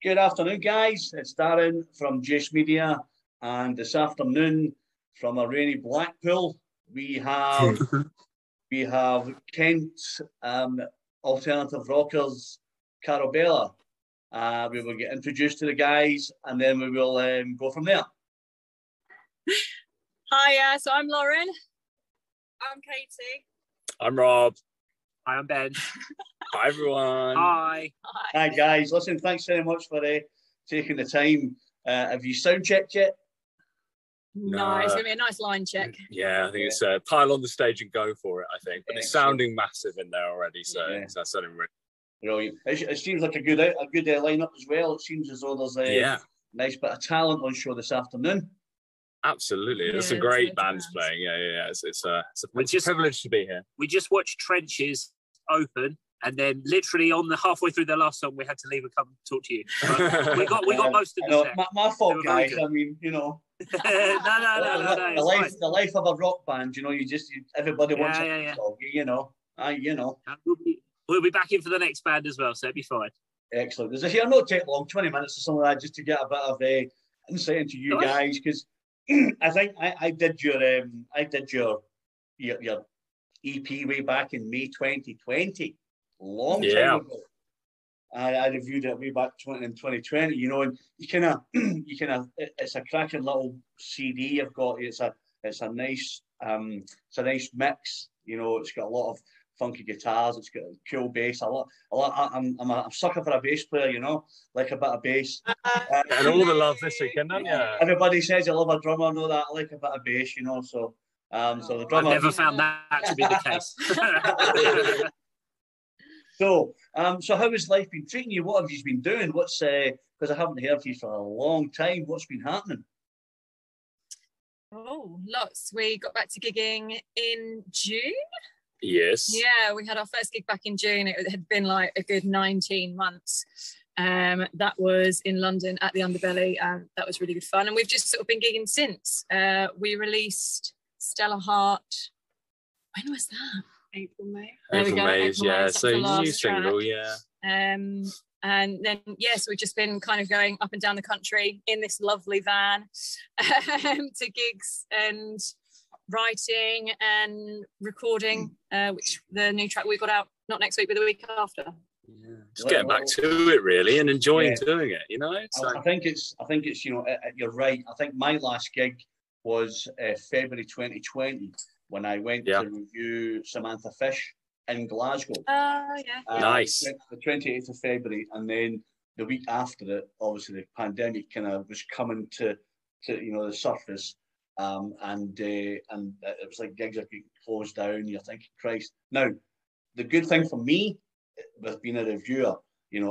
Good afternoon, guys. It's Darren from Jace Media, and this afternoon from a rainy Blackpool, we have Kent Alternative Rockers Karobela. We will get introduced to the guys, and then we will go from there. Hi, so I'm Lauren. I'm Katie. I'm Rob. Hi, I'm Ben. Hi, everyone. Hi. Hi, guys. Listen, thanks very much for taking the time. Have you sound checked yet? No, it's going to be a nice line check. Yeah, I think it's pile on the stage and go for it, I think. But it's sounding massive in there already, so that's sounding really brilliant. It seems like a good lineup as well. It seems as though there's a nice bit of talent on show this afternoon. Absolutely. There's some great bands playing. Yeah. It's a privilege to be here. We just watched Trenches open, and then literally halfway through the last song, we had to leave and come talk to you. We got most of the set. My fault, guys. I mean, No. The life of a rock band, everybody wants a song, We'll be back in for the next band as well, so it'll be fine. Excellent. It'll not take long, 20 minutes or something like that, just to get a bit of insight into you guys, because I think I did your EP way back in May 2020, long time ago. I reviewed it way back in 2020, and you kind of it's a cracking little CD you've got. It's a nice mix. It's got a lot of funky guitars. It's got a cool bass. I'm a sucker for a bass player. Like a bit of bass. And all the love this weekend, don't you? Everybody says you love a drummer. I know that. I like a bit of bass. So the drummer. I've never found that to be the case. So how has life been treating you? What have you been doing? Because I haven't heard you for a long time. What's been happening? Oh, lots. We got back to gigging in June. Yes. Yeah, we had our first gig back in June. It had been like a good 19 months. That was in London at the Underbelly, and that was really good fun. And we've just sort of been gigging since. We released Stella Heart. When was that? April, May. So new single, and then so we've just been kind of going up and down the country in this lovely van to gigs and writing and recording, which the new track we got out not next week but the week after. Just getting back to it really and enjoying doing it. I think it's you're right. I think my last gig was February 2020 when I went to review Samantha Fish in Glasgow. Nice. The 28th of February, and then the week after it, obviously the pandemic kind of was coming to the surface, and it was like gigs are getting closed down. You're thinking, Christ. Now, the good thing for me with being a reviewer,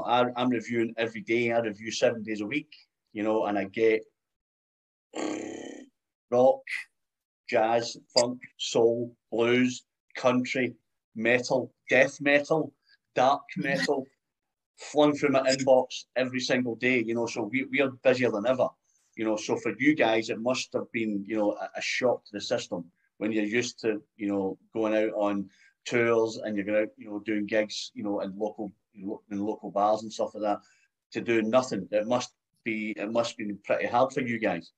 I'm reviewing every day. I review 7 days a week, and I get rock, jazz, funk, soul, blues, country, metal, death metal, dark metal, flung through my inbox every single day, so we are busier than ever, so for you guys, it must have been, a shock to the system when you're used to, going out on tours and you're going out, doing gigs, in local bars and stuff like that, to do nothing. It must be pretty hard for you guys.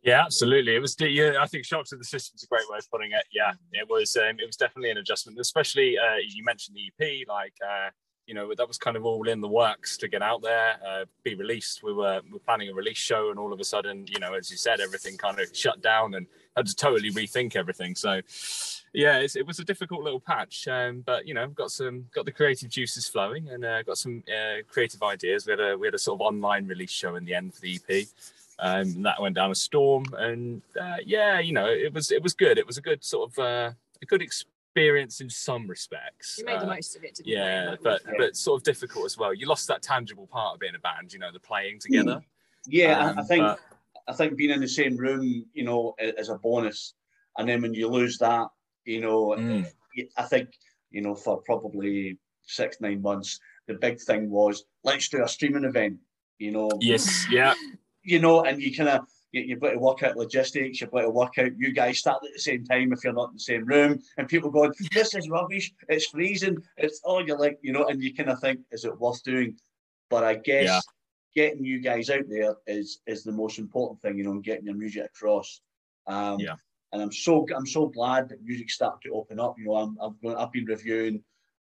Yeah, absolutely. It was. I think shock to the system is a great way of putting it. Yeah, it was. It was definitely an adjustment, especially you mentioned the EP. That was kind of all in the works to get out there, be released. We were planning a release show, and all of a sudden, as you said, everything kind of shut down and had to totally rethink everything. So, yeah, it was a difficult little patch, but got the creative juices flowing and got some creative ideas. We had a sort of online release show in the end for the EP. That went down a storm, and it was good. It was a good sort of a good experience in some respects. You made the most of it, didn't you? But sort of difficult as well. You lost that tangible part of being a band, the playing together. Yeah, I think being in the same room, is a bonus, and then when you lose that, I think for probably 6-9 months, the big thing was let's do a streaming event. Yes, yeah. And you kind of, you've got to work out logistics, you've got to work out, you guys start at the same time if you're not in the same room, and people going, this is rubbish, it's freezing, you're like, and you kind of think, is it worth doing? But I guess getting you guys out there is the most important thing, you know, and getting your music across. And I'm so glad that music's starting to open up. You know, I've been reviewing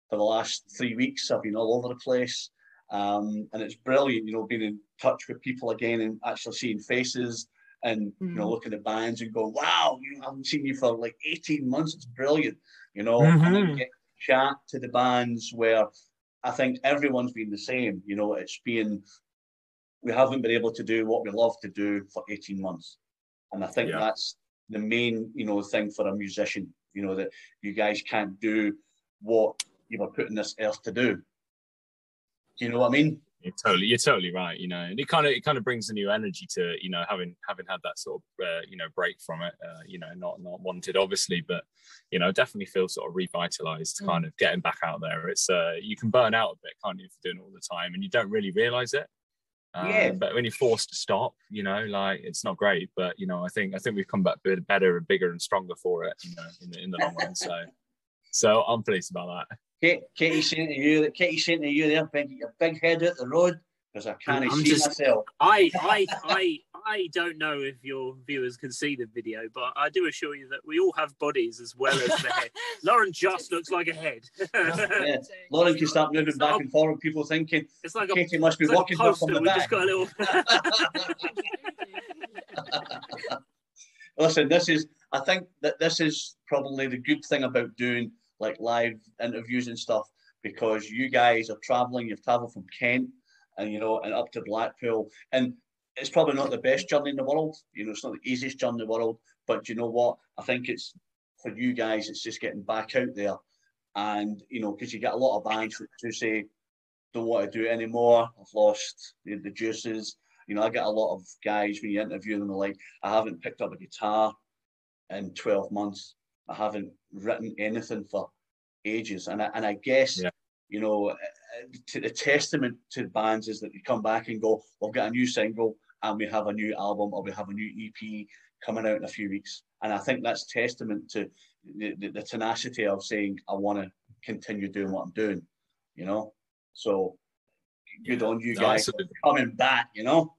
for the last 3 weeks. I've been all over the place, and it's brilliant. You know, being in touch with people again and actually seeing faces and you know, looking at bands and going, wow, you know, I haven't seen you for like 18 months. It's brilliant. You know, and then get chat to the bands where I think everyone's been the same. You know, we haven't been able to do what we love to do for 18 months. And I think that's the main, you know, thing for a musician, you know, that you guys can't do what you were put in this earth to do. You know what I mean? You're totally right. You know, and it kind of brings a new energy to, you know, having had that sort of you know, break from it. You know, not wanted, obviously, but you know, definitely feel sort of revitalized. Kind of getting back out there. It's you can burn out a bit, can't you, if you're doing it all the time, and you don't really realize it. But when you're forced to stop, you know, like, it's not great. But you know, I think we've come back better and bigger and stronger for it. You know, in the long run. So I'm pleased about that. Katie's saying to you there, Ben, get your big head out the road, because I can't see myself. I don't know if your viewers can see the video, but I do assure you that we all have bodies as well as the head. Lauren just looks like a head. Yeah. Lauren can start moving back and forward. People thinking it's like Katie must be walking up on the back. Just got a little... Listen, I think that this is probably the good thing about doing like live interviews and stuff, because you guys are traveling. You've traveled from Kent and, you know, and up to Blackpool, and it's probably not the best journey in the world. You know, it's not the easiest journey in the world, but you know what? I think it's, for you guys, it's just getting back out there. And, you know, because you get a lot of bands who say, don't want to do it anymore. I've lost the juices. You know, I get a lot of guys, when you interview them, they're like, I haven't picked up a guitar in 12 months. I haven't written anything for ages. And I guess, you know, the testament to bands is that they come back and go, we've got a new single and we have a new album, or we have a new EP coming out in a few weeks. And I think that's testament to the tenacity of saying, I want to continue doing what I'm doing, you know? So good on you guys for coming back, you know?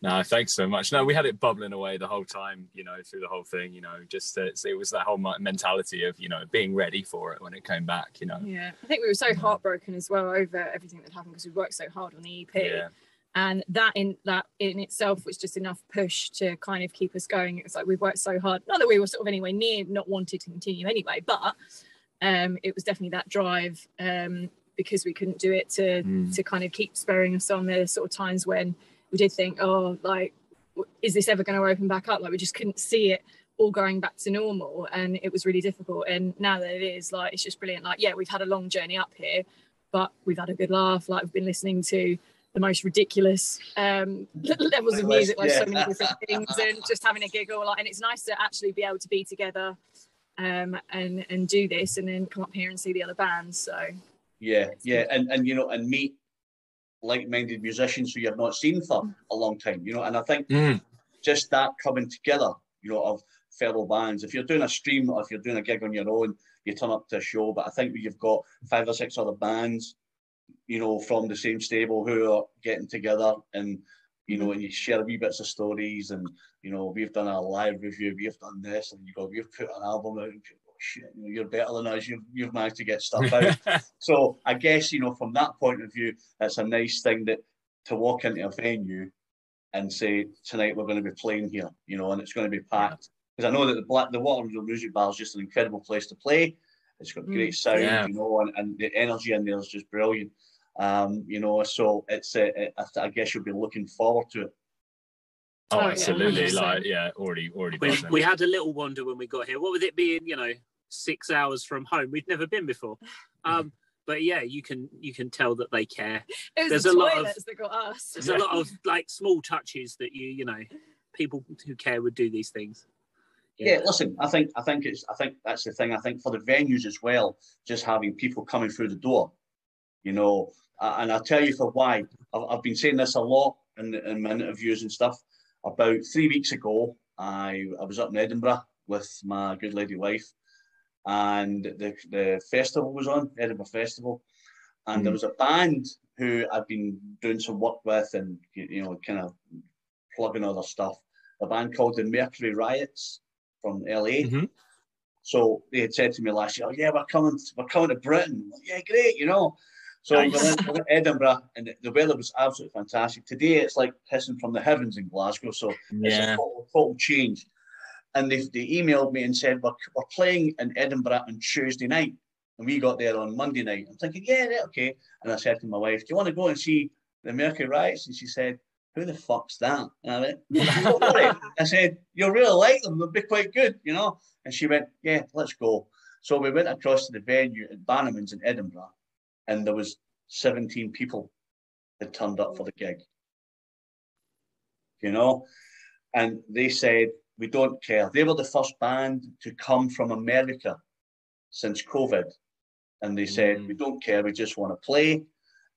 No, thanks so much. No, we had it bubbling away the whole time, you know, through the whole thing, you know, just it was that whole mentality of, you know, being ready for it when it came back, you know. Yeah, I think we were so heartbroken as well over everything that happened, because we worked so hard on the EP, and that in itself was just enough push to kind of keep us going. It was like, we worked so hard, not that we were sort of anywhere near not wanted to continue anyway, but it was definitely that drive, because we couldn't do it to kind of keep spurring us on. There sort of times when we did think, oh, like, is this ever going to open back up? Like, we just couldn't see it all going back to normal, and it was really difficult. And now that it is, like, it's just brilliant. Like, yeah, we've had a long journey up here, but we've had a good laugh. Like, we've been listening to the most ridiculous levels of music, like so many different things, and just having a giggle. Like, and it's nice to actually be able to be together and do this, and then come up here and see the other bands. So and you know, and meet like-minded musicians who you've not seen for a long time, you know. And I think just that coming together, you know, of fellow bands. If you're doing a stream or if you're doing a gig on your own, you turn up to a show. But I think when you've got 5 or 6 other bands, you know, from the same stable who are getting together, and you know, and you share wee bits of stories, and you know, we've done a live review, we've done this, and we've put an album out. Shit, you know, you're better than us. You've managed to get stuff out. So I guess, you know, from that point of view, it's a nice thing that to walk into a venue and say, tonight we're going to be playing here, you know, and it's going to be packed. Because I know that the Waterloo Music Bar is just an incredible place to play. It's got great sound, you know, and the energy in there is just brilliant. You know, so it's I guess you'll be looking forward to it. Oh, absolutely. Like, already. We had a little wonder when we got here. What with it being, you know, 6 hours from home? We'd never been before. But yeah, you can tell that they care. There's a lot of that got us. There's a lot of like small touches that you know, people who care would do these things. Yeah, listen, I think that's the thing. I think for the venues as well, just having people coming through the door, you know, and I'll tell you for why. I've been saying this a lot in my interviews and stuff. About 3 weeks ago, I was up in Edinburgh with my good lady wife, and the festival was on, Edinburgh Festival, And there was a band who I'd been doing some work with and, kind of plugging other stuff. A band called the Mercury Riots from LA. Mm-hmm. So they had said to me last year, "Oh yeah, we're coming to Britain." Like, yeah, great, So Nice. we went to Edinburgh, and the weather was absolutely fantastic. Today it's like pissing from the heavens in Glasgow, so it's a total change. And they emailed me and said, we're playing in Edinburgh on Tuesday night. And we got there on Monday night. I'm thinking, yeah, okay. And I said to my wife, do you want to go and see the Mercury Riots? And she said, who the fuck's that? And I went, don't worry. I said, you'll really like them. They'll be quite good, And she went, yeah, let's go. So we went across to the venue at Bannerman's in Edinburgh, and there was 17 people that turned up for the gig. And they said, we don't care. They were the first band to come from America since COVID. And they said, we don't care, we just want to play.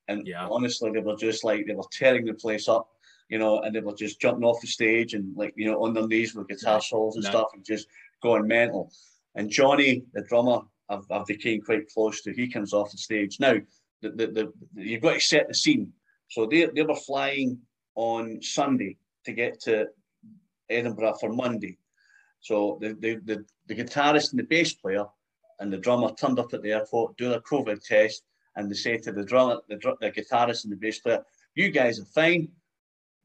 And honestly, they were just like, they were tearing the place up, and they were just jumping off the stage and on their knees with guitar solos and stuff and just going mental. And Johnny, the drummer, I've became quite close to. He comes off the stage. Now, you've got to set the scene. So they were flying on Sunday to get to Edinburgh for Monday. So the guitarist and the bass player and the drummer turned up at the airport, do their COVID test, and they say to the drummer, the guitarist and the bass player, "You guys are fine,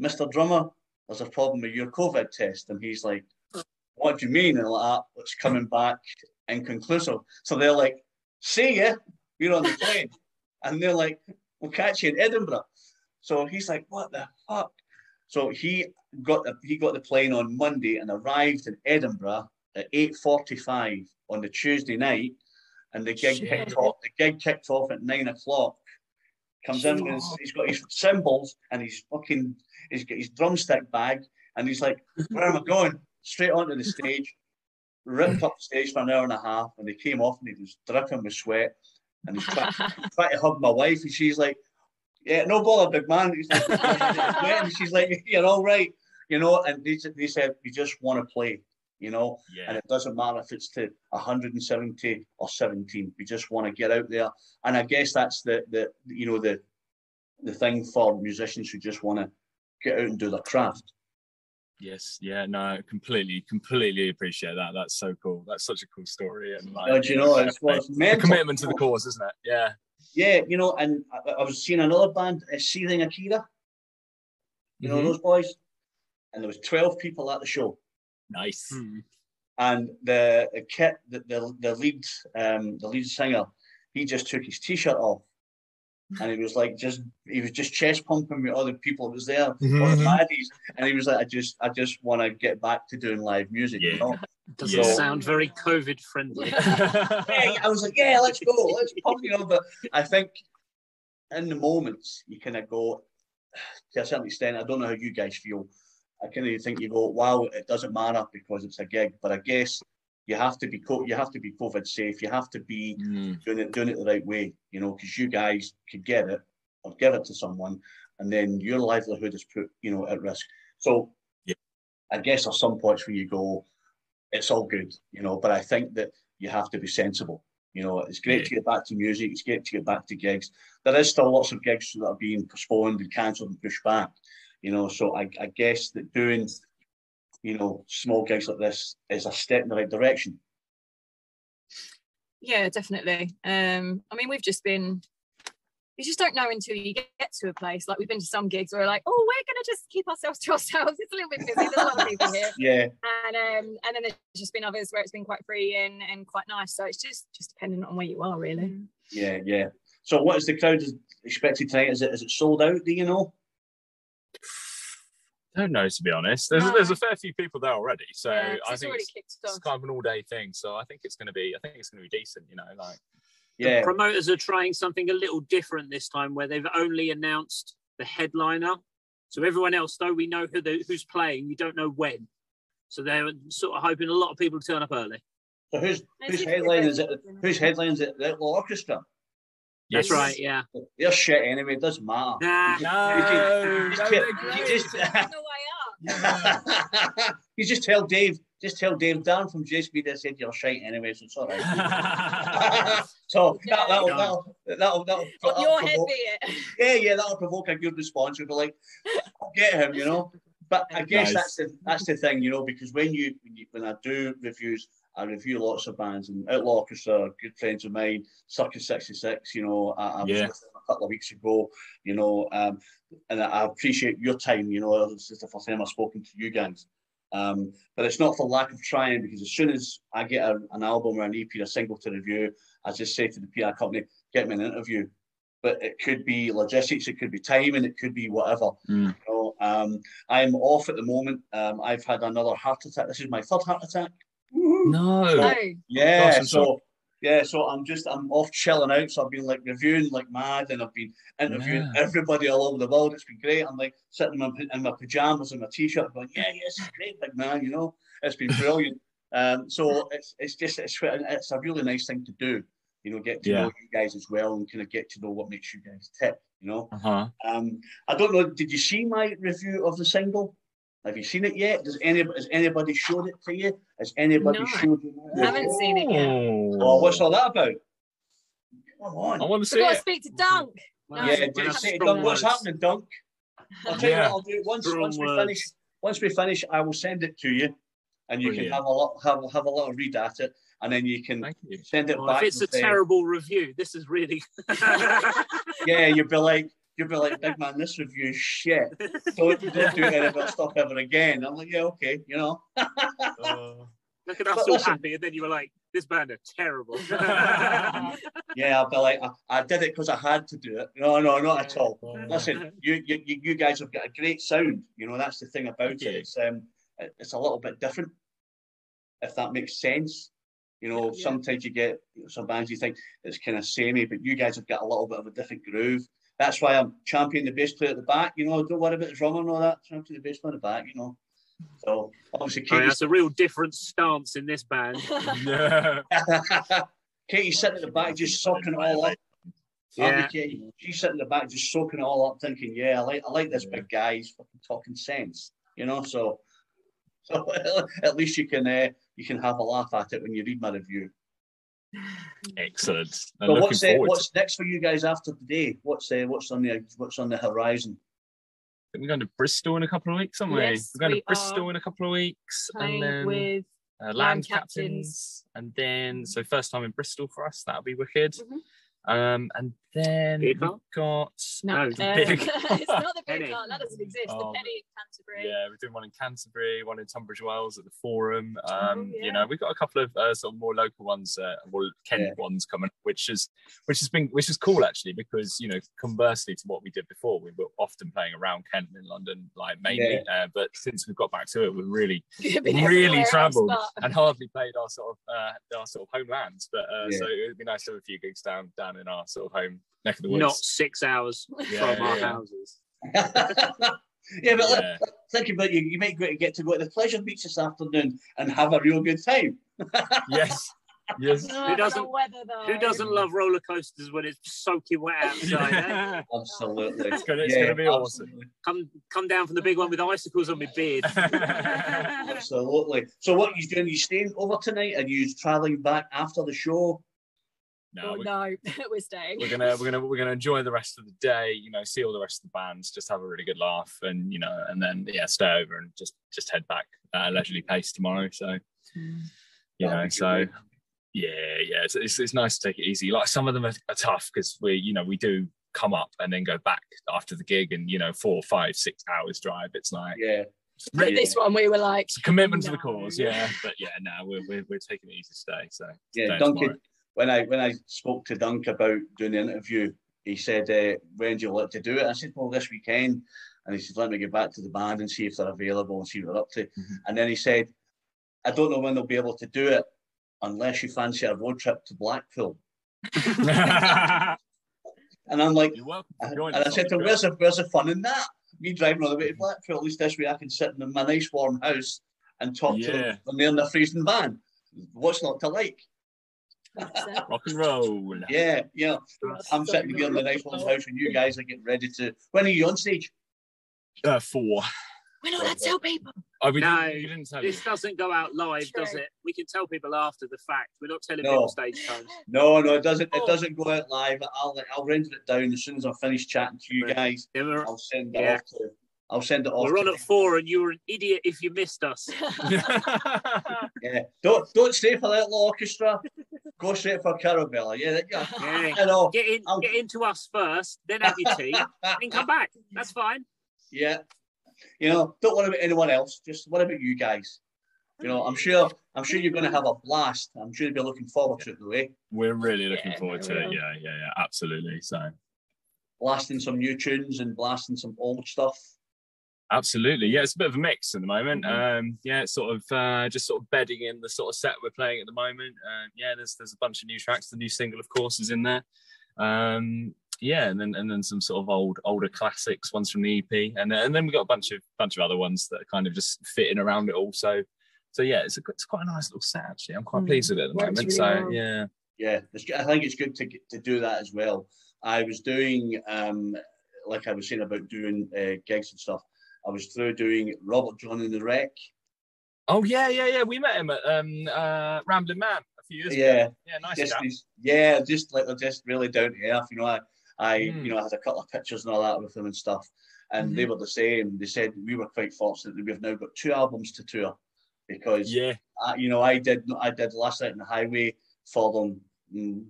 Mr. Drummer. There's a problem with your COVID test." And he's like, "What do you mean?" And like, "It's coming back inconclusive." So they're like, "See ya, we're on the plane," and they're like, "We'll catch you in Edinburgh." So he's like, "What the fuck?" So he got the plane on Monday and arrived in Edinburgh at 8:45 on the Tuesday night, and the gig kicked off. The gig kicked off at 9 o'clock. Comes in and he's got his cymbals and he's got his drumstick bag, and he's like, "Where am I going?" Straight onto the stage, ripped up the stage for an hour and a half, and he came off and he was dripping with sweat, and he's trying to hug my wife, and she's like, "Yeah, no bother, big man." He's like, and she's like, "You're all right," And they said, "We just want to play, and it doesn't matter if it's to 170 or 17. We just want to get out there." And I guess that's the thing for musicians who just want to get out and do their craft. Yes, yeah, no, completely appreciate that. That's so cool. That's such a cool story, and it's a commitment to the cause, isn't it? Yeah. Yeah, and I was seeing another band, Seething Akira. Those boys? And there was 12 people at the show. Nice. And the lead singer, he just took his t-shirt off, and he was just chest pumping with other people that was there, all the baddies, and he was like, I just want to get back to doing live music. Doesn't sound very COVID friendly. I was like, yeah, let's go, let's pump, But I think in the moments you kind of go, to a certain extent, I don't know how you guys feel. I kind of think you go, wow, it doesn't matter because it's a gig. But I guess you have to be COVID safe. You have to be doing it the right way, because you guys could get it or give it to someone, and then your livelihood is put, at risk. So I guess there's some points where you go, it's all good, but I think that you have to be sensible. It's great to get back to music. It's great to get back to gigs. There is still lots of gigs that are being postponed and cancelled and pushed back. So I guess that doing, small gigs like this is a step in the right direction. Yeah, definitely. I mean, you just don't know until you get to a place. Like, we've been to some gigs where we're like, oh, we're going to just keep ourselves to ourselves. It's a little bit busy. There's a lot of people here. Yeah. And then there's just been others where it's been quite free and quite nice. So it's just dependent on where you are, really. Yeah. So what is the crowd expected tonight? Is it sold out, do you know? I don't know, to be honest. There's a fair few people there already, so I think it's kind of an all-day thing. So I think it's going to be decent. The promoters are trying something a little different this time, where they've only announced the headliner. So everyone else, though, we know who's playing, we don't know when. So they're sort of hoping a lot of people turn up early. So whose headline is it? Whose headline is it? The little orchestra. That's right, yeah. They're shit anyway, it doesn't matter. You just tell Dave, just tell Dave Darren from Jace Media said you're shite anyway, so it's all right. So that'll on your head be it. Yeah, that'll provoke a good response. You'll be like, I'll get him, you know. But I guess that's the thing, you know, because when I do reviews, I review lots of bands, and Outlaw Orchestra, good friends of mine, Circus 66, you know, I was with them a couple of weeks ago, you know, and I appreciate your time, you know, this is the first time I've spoken to you guys. But it's not for lack of trying, because as soon as I get an album or an EP or a single to review, I just say to the PR company, get me an interview. But it could be logistics, it could be timing, it could be whatever. You know, I'm off at the moment. I've had another heart attack. This is my third heart attack. No. So, yeah. So I'm off chilling out. So I've been like reviewing like mad, and I've been interviewing everybody all over the world. It's been great. I'm like sitting in my pajamas and my t-shirt, going, yes, it's great, big man. You know, it's been brilliant. So it's a really nice thing to do. You know, get to know you guys as well, and kind of get to know what makes you guys tick. You know. I don't know. Did you see my review of the single? Have you seen it yet? Has anybody showed it to you? Has anybody showed you? I haven't seen it yet. Oh, what's all that about? Come on. I want to see We've got it. to speak to Dunk. Dunk. What's happening, Dunk? I'll tell you what I'll do. Once we finish, I will send it to you, and you can have a little read at it, and then you can send it back. If it's a terrible review, this is really. Yeah, you'll be like, big man, this review is shit. Don't do any of that stuff ever again. I'm like, yeah, okay, you know. Look at us all happy, and then you were like, this band are terrible. Yeah, I'll be like, I did it because I had to do it. No, not at all. Listen, you guys have got a great sound. You know, that's the thing about it. It's a little bit different, if that makes sense. You know, sometimes you get some bands you think it's kind of samey, but you guys have got a little bit of a different groove. That's why I'm champion the bass player at the back. You know, don't worry about the drummer and all that. Champion the bass player at the back, you know. So, obviously, that's a real different stance in this band. Katie's sitting at the back just soaking it all up. Yeah. She's sitting at the back just soaking it all up, thinking, yeah, I like this big guy. He's fucking talking sense. You know, so at least you can have a laugh at it when you read my review. Excellent. So what's next for you guys after today? What's on the horizon? We're going to Bristol in a couple of weeks, aren't we? Yes, we're going to Bristol in a couple of weeks, and then with Land Captains, and then first time in Bristol for us. That'll be wicked. And then we've got it's not the Big Car. That doesn't exist. The Penny in Canterbury. Yeah, we're doing one in Canterbury, one in Tunbridge Wells at the Forum. You know, we've got a couple of sort of more local ones, more Kent ones coming, which is cool actually, because you know, conversely to what we did before, we were often playing around Kent and in London, like mainly. But since we've got back to it, we've really travelled and hardly played our sort of homelands. But so it would be nice to have a few gigs down in our sort of home neck of the woods. Not 6 hours from our houses. Think about you might get to go to the Pleasure Beach this afternoon and have a real good time. Yes. Who doesn't love roller coasters when it's soaking wet outside? Absolutely. It's gonna be awesome. Come down from the big one with icicles on my beard. Absolutely. So what are you doing? You staying over tonight? Are you travelling back after the show? No, we're staying. We're gonna enjoy the rest of the day. You know, see all the rest of the bands, just have a really good laugh, and you know, and then stay over and just head back at a leisurely pace tomorrow. So, you know, it's nice to take it easy. Like some of them are tough because we do come up and then go back after the gig, and you know, 4, 5, 6 hours drive. It's like But this one we were like, it's a commitment to the cause, but we're taking it easy to stay. So Duncan. When I spoke to Dunk about doing the interview, he said, when do you like to do it? I said, well, this weekend. And he said, let me get back to the band and see if they're available and see what they're up to. And then he said, I don't know when they'll be able to do it unless you fancy a road trip to Blackpool. And I'm like, and I said to him, where's the fun in that? Me driving all the way to Blackpool, at least this way I can sit in my nice warm house and talk to them when they're in their freezing van. What's not to like? Rock and roll. Yeah. I'm sitting here in the nice old house and you guys are getting ready to. When are you on stage? 4. We're not allowed to tell people. Oh, No, you didn't tell this doesn't go out live, True. does it? We can tell people after the fact. We're not telling people stage times. No, it doesn't. It doesn't go out live. I'll render it down as soon as I finish chatting to you guys. I'll send it off to. I'll send it off. We're on at 4, and you were an idiot if you missed us. Yeah, don't stay for the little orchestra. Go straight for Karobela. Yeah. I know. Get into us first, then have your tea, then come back. That's fine. Yeah. Don't worry about anyone else. Just worry about you guys. I'm sure you're going to have a blast. I'm sure you'll be looking forward to it, the way. We're really looking forward to it. Yeah, absolutely. So, blasting some new tunes and blasting some old stuff. Absolutely, yeah. It's a bit of a mix at the moment. It's sort of just sort of bedding in the sort of set we're playing at the moment. There's a bunch of new tracks. The new single, of course, is in there. And then some sort of older classics, ones from the EP, and then we've got a bunch of other ones that are kind of just fitting around it all. So yeah, it's quite a nice little set actually. I'm quite pleased with it at the moment. Really well. I think it's good to do that as well. I was doing like I was saying about doing gigs and stuff. I was through doing Robert John and the Wreck. Oh yeah. We met him at Rambling Man a few years ago. Yeah, nice. Just really down to earth. I had a couple of pictures and all that with them and stuff, and they were the same. They said we were quite fortunate that we've now got 2 albums to tour, because I did Last Night on the Highway for them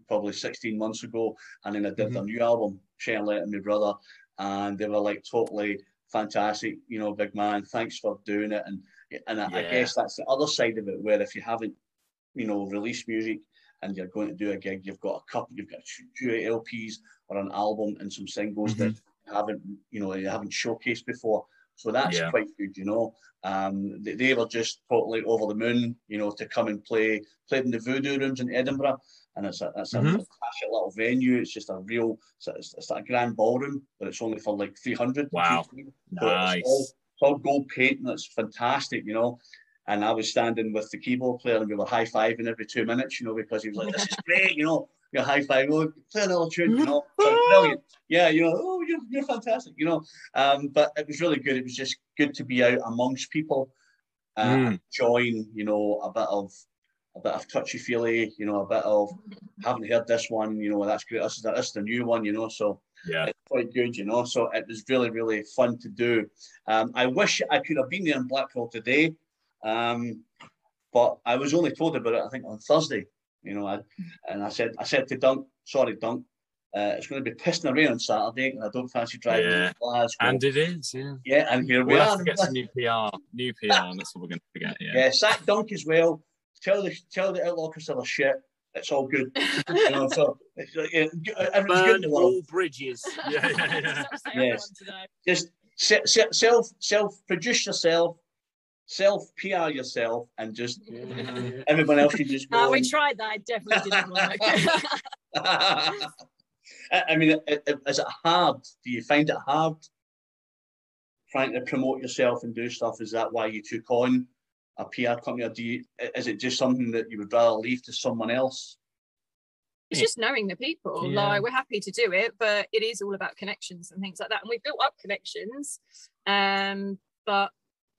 probably 16 months ago, and then I did their new album, Shane Light and My Brother, and they were like totally fantastic. Big man, thanks for doing it. And I guess that's the other side of it, where if you haven't released music and you're going to do a gig, you've got 2 LPs or an album and some singles that you haven't showcased before. So that's quite good. They were just totally over the moon, to come and played in the Voodoo Rooms in Edinburgh, and that's a fantastic little venue. It's just it's like a grand ballroom, but it's only for like 300. Wow, nice. It's all gold paint, and it's fantastic, And I was standing with the keyboard player, and we were high-fiving every 2 minutes, because he was like, "This is great," you're high-five, play another tune, So brilliant. Yeah, you're fantastic, But it was really good. It was just good to be out amongst people, enjoying, a bit of touchy-feely, a bit of haven't heard this one, that's great. This is the new one, So it's quite good, So it was really, really fun to do. I wish I could have been there in Blackpool today. But I was only told about it, I think, on Thursday, and I said to Dunk, sorry, Dunk, it's going to be pissing rain on Saturday, and I don't fancy driving to Glasgow. And it is, Yeah, and here we'll have to get some new PR, and that's what we're going to get. Yeah, sack Dunk as well. Tell the Outlaw Orchestra they're shit. It's all good. So everything's good in the world. All bridges. Yes. Just self-produce yourself. Self-PR yourself, and just everyone else can just go. We tried that. It definitely didn't work. I mean, is it hard? Do you find it hard trying to promote yourself and do stuff? Is that why you took on a PR company, or is it just something that you would rather leave to someone else? It's just knowing the people. Like, we're happy to do it, but it is all about connections and things like that. And we've built up connections, but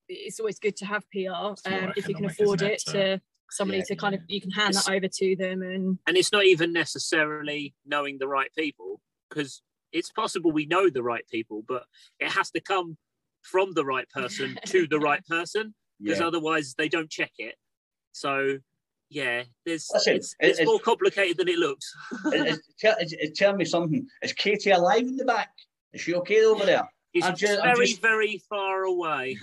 it's always good to have PR if you can afford it to somebody to kind of, you can hand that over to them. And it's not even necessarily knowing the right people, because it's possible we know the right people, but it has to come from the right person to the right person, because otherwise they don't check it. So it's more complicated than it looks. Tell me something. Is Katie alive in the back? Is she okay over there? She's very far away.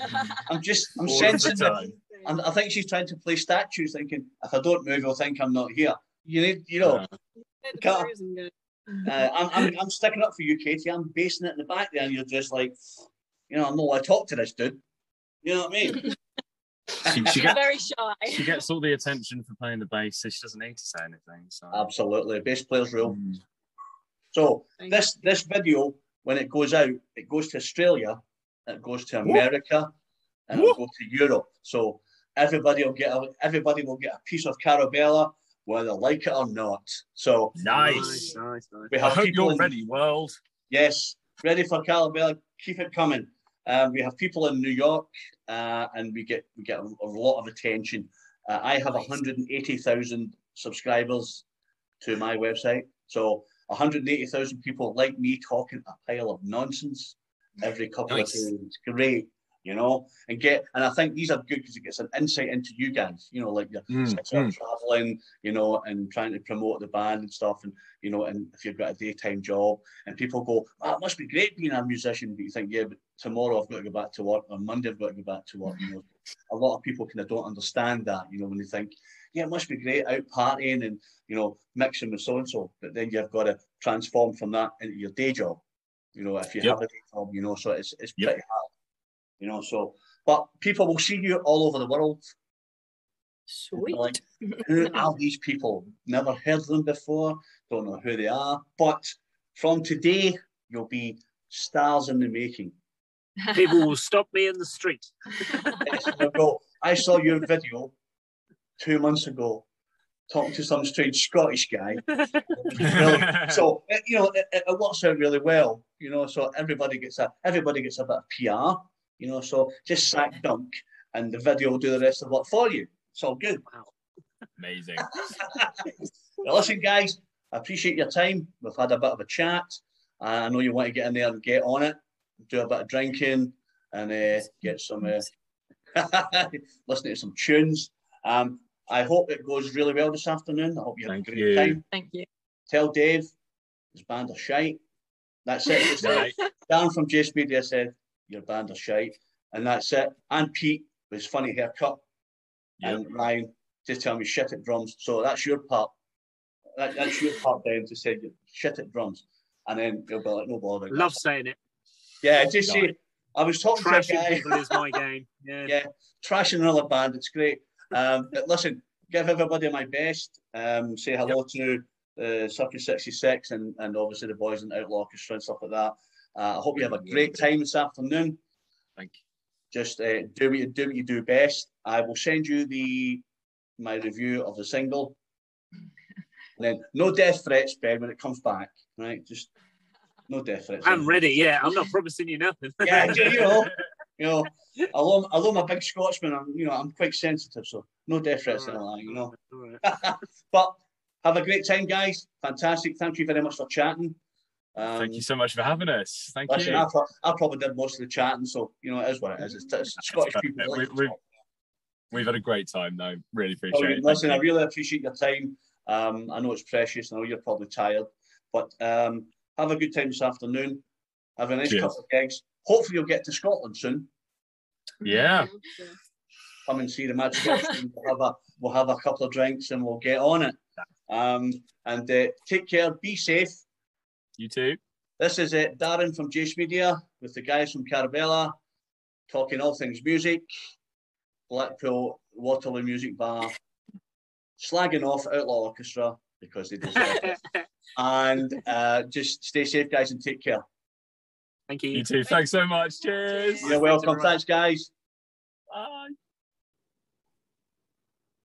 I'm sensing that. I think she's trying to play statues, thinking, if I don't move, I'll think I'm not here. I'm sticking up for you, Katie. I'm basing it in the back there, and you're just like, I'm not allowed to talk to this dude. You know what I mean? She gets very shy. She gets all the attention for playing the bass, so she doesn't need to say anything. So. Absolutely, bass players rule. So this video, when it goes out, it goes to Australia, it goes to America, and it'll go to Europe. So everybody will get a piece of Karobela, whether they like it or not. So nice. We have I hope you're ready, world. Yes, ready for Karobela. Keep it coming. We have people in New York, and we get a lot of attention. I have 180,000 subscribers to my website, so 180,000 people like me talking a pile of nonsense every couple of days. It's great, you know, and I think these are good because it gets an insight into you guys, you know, like you're traveling, you know, and trying to promote the band and stuff, and you know, and if you've got a daytime job, and people go, "Oh, it must be great being a musician," but you think, yeah, but tomorrow I've got to go back to work, or Monday I've got to go back to work. You know, a lot of people kind of don't understand that, you know, when they think, yeah, it must be great out partying and, you know, mixing with so and so, but then you've got to transform from that into your day job. You know, if you have a day job, you know, so it's pretty hard. You know, so, but people will see you all over the world. Sweet. Like, who are these people? Never heard of them before, don't know who they are. But from today, you'll be stars in the making. People will stop me in the street. Yes, they'll go, I saw your video 2 months ago talking to some strange Scottish guy. So, you know, it works out really well, you know, so everybody gets a bit of PR. You know, so just sack dunk, and the video will do the rest of the work for you. It's all good. Wow. Amazing. Well, listen, guys, I appreciate your time. We've had a bit of a chat. I know you want to get in there and get on it, do a bit of drinking, and get some listen to some tunes. I hope it goes really well this afternoon. I hope you have a great time. Thank you. Tell Dave his band are shite. That's it. Dan from Jace Media said your band are shite, and that's it. And Pete with his funny haircut, and Ryan just tell me shit at drums. So that's your part. That's your part, then, to say shit at drums, and then you'll be like, no bother. Love saying it. Yeah, just say. I was talking Trashing to a guy. people is my game. Yeah, trashing another band. It's great. But listen, give everybody my best. Say hello to Circus 66 and obviously the boys in the Outlaw Orchestra and stuff like that. I hope you have a great time this afternoon. Thank you. Just do what you do best. I will send you my review of the single. And then no death threats, Ben, when it comes back. Right? Just no death threats. I'm ready. Yeah, I'm not promising you nothing. Yeah, you know, although I'm a big Scotsman, I'm quite sensitive, so no death threats and all that, you know. Right. But have a great time, guys. Fantastic. Thank you very much for chatting. Thank you so much for having us. Thank you. I probably did most of the chatting, so it is what it is. It's Scottish people. We've had a great time, though. Really appreciate it. Listen, I really appreciate your time. I know it's precious. I know you're probably tired, but have a good time this afternoon. Have a nice couple of gigs. Hopefully, you'll get to Scotland soon. Yeah. Come and see the Magic Option. We'll have a couple of drinks and we'll get on it. And take care. Be safe. You too. This is Darren from Jace Media with the guys from Karobela, talking all things music, Blackpool Waterloo Music Bar, slagging off Outlaw Orchestra because they deserve it. And just stay safe, guys, and take care. Thank you. You too. Thanks so much. Cheers. You're welcome. Thanks, guys. Bye.